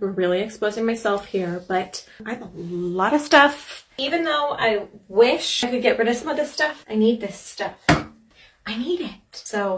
I'm really exposing myself here, but I have a lot of stuff. Even though I wish I could get rid of some of this stuff, I need this stuff. I need it. So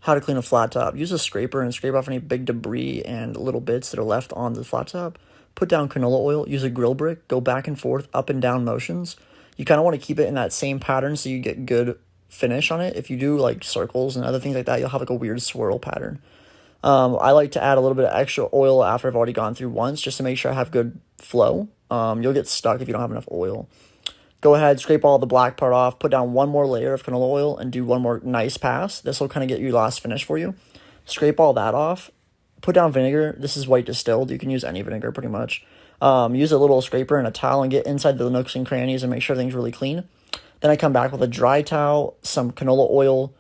How to clean a flat top. Use a scraper and scrape off any big debris and little bits that are left on the flat top. Put down canola oil. Use a grill brick. Go back and forth, up and down motions. You kind of want to keep it in that same pattern so you get good finish on it. If you do like circles and other things like that, you'll have like a weird swirl pattern. I like to add a little bit of extra oil after I've already gone through once just to make sure I have good flow. You'll get stuck if you don't have enough oil. Go ahead, scrape all the black part off, put down one more layer of canola oil, and do one more nice pass. This will kind of get your last finish for you. Scrape all that off. Put down vinegar. This is white distilled. You can use any vinegar pretty much. Use a little scraper and a towel and get inside the nooks and crannies and make sure everything's really clean. Then I come back with a dry towel, some canola oil,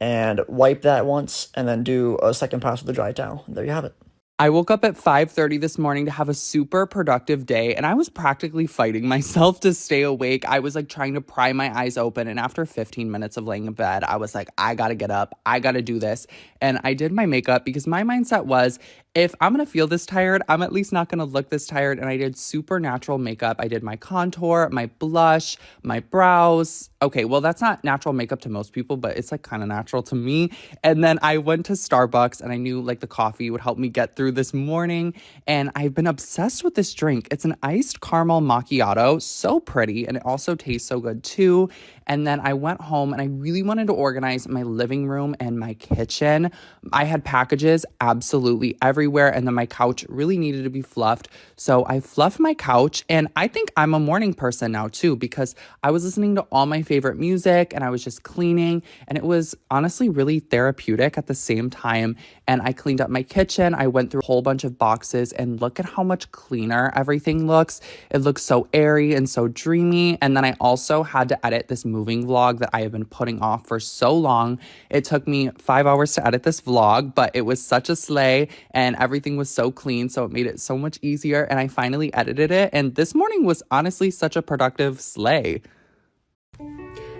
and wipe that once, and then do a second pass with the dry towel. And there you have it. I woke up at 5:30 this morning to have a super productive day, and I was practically fighting myself to stay awake. I was like trying to pry my eyes open, and after 15 minutes of laying in bed, I was like, I gotta get up. I gotta do this. And I did my makeup because my mindset was, if I'm gonna feel this tired, I'm at least not gonna look this tired. And I did super natural makeup. I did my contour, my blush, my brows. Okay, well, that's not natural makeup to most people, but it's like kind of natural to me. And then I went to Starbucks, and I knew like the coffee would help me get through this morning. And I've been obsessed with this drink. It's an iced caramel macchiato, so pretty, and it also tastes so good too. And then I went home and I really wanted to organize my living room and my kitchen. I had packages absolutely everywhere, and then my couch really needed to be fluffed. So I fluffed my couch, and I think I'm a morning person now too, because I was listening to all my favorite music and I was just cleaning, and it was honestly really therapeutic at the same time. And I cleaned up my kitchen. I went through a whole bunch of boxes, and look at how much cleaner everything looks. It looks so airy and so dreamy. And then I also had to edit this moving vlog that I have been putting off for so long. It took me 5 hours to edit this vlog, but it was such a slay, and everything was so clean, so it made it so much easier. And I finally edited it, and this morning was honestly such a productive slay.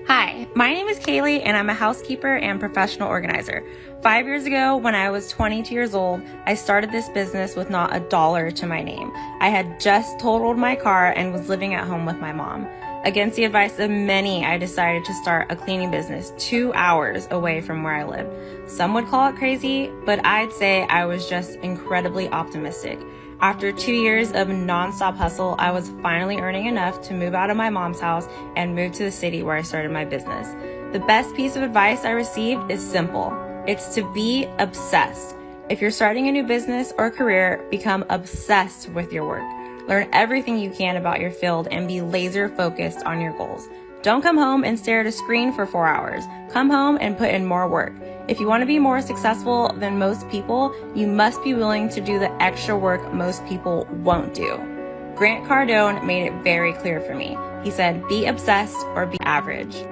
Hi, my name is Kaylee, and I'm a housekeeper and professional organizer. 5 years ago, when I was 22 years old, I started this business with not $1 to my name. I had just totaled my car and was living at home with my mom. Against the advice of many, I decided to start a cleaning business 2 hours away from where I live. Some would call it crazy, but I'd say I was just incredibly optimistic. After 2 years of nonstop hustle, I was finally earning enough to move out of my mom's house and move to the city where I started my business. The best piece of advice I received is simple. It's to be obsessed. If you're starting a new business or career, become obsessed with your work. Learn everything you can about your field and be laser focused on your goals. Don't come home and stare at a screen for 4 hours. Come home and put in more work. If you want to be more successful than most people, you must be willing to do the extra work most people won't do. Grant Cardone made it very clear for me. He said, be obsessed or be average.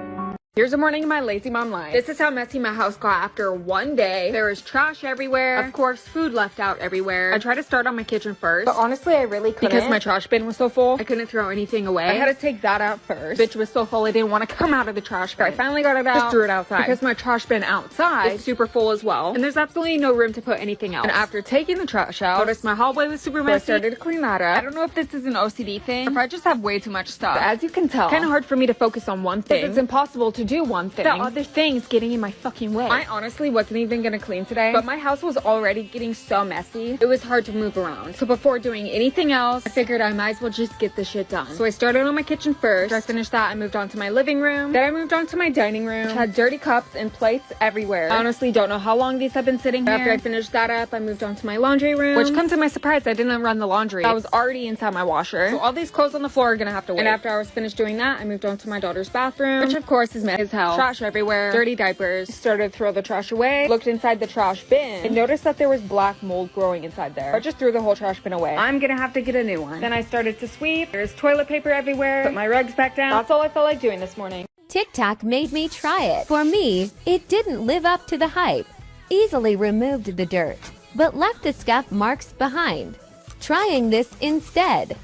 Here's a morning in my lazy mom life. This is how messy my house got after one day. There was trash everywhere. Of course, food left out everywhere. I tried to start on my kitchen first, but honestly, I really couldn't. Because my trash bin was so full, I couldn't throw anything away. I had to take that out first. Bitch was so full, I didn't want to come out of the trash bin. I finally got it out, just threw it outside. Because my trash bin outside is super full as well. And there's absolutely no room to put anything else. And after taking the trash out, I noticed my hallway was super messy. So I started to clean that up. I don't know if this is an OCD thing, or if I just have way too much stuff. But as you can tell, it's kind of hard for me to focus on one thing. It's impossible to do one thing. Other things getting in my fucking way. I honestly wasn't even gonna clean today, but my house was already getting so messy. It was hard to move around. So before doing anything else, I figured I might as well just get this shit done. So I started on my kitchen first. After I finished that, I moved on to my living room. Then I moved on to my dining room, which had dirty cups and plates everywhere. I honestly don't know how long these have been sitting here. After I finished that up, I moved on to my laundry room, which comes to my surprise, I didn't run the laundry. I was already inside my washer. So all these clothes on the floor are gonna have to wait. And after I was finished doing that, I moved on to my daughter's bathroom, which of course is messy as hell. Trash everywhere, dirty diapers. Started to throw the trash away, looked inside the trash bin, and noticed that there was black mold growing inside there. I just threw the whole trash bin away. I'm gonna have to get a new one. Then I started to sweep. There's toilet paper everywhere. Put my rugs back down. That's all I felt like doing this morning. TikTok made me try it. For me, it didn't live up to the hype. Easily removed the dirt, but left the scuff marks behind. Trying this instead.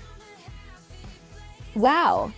Wow.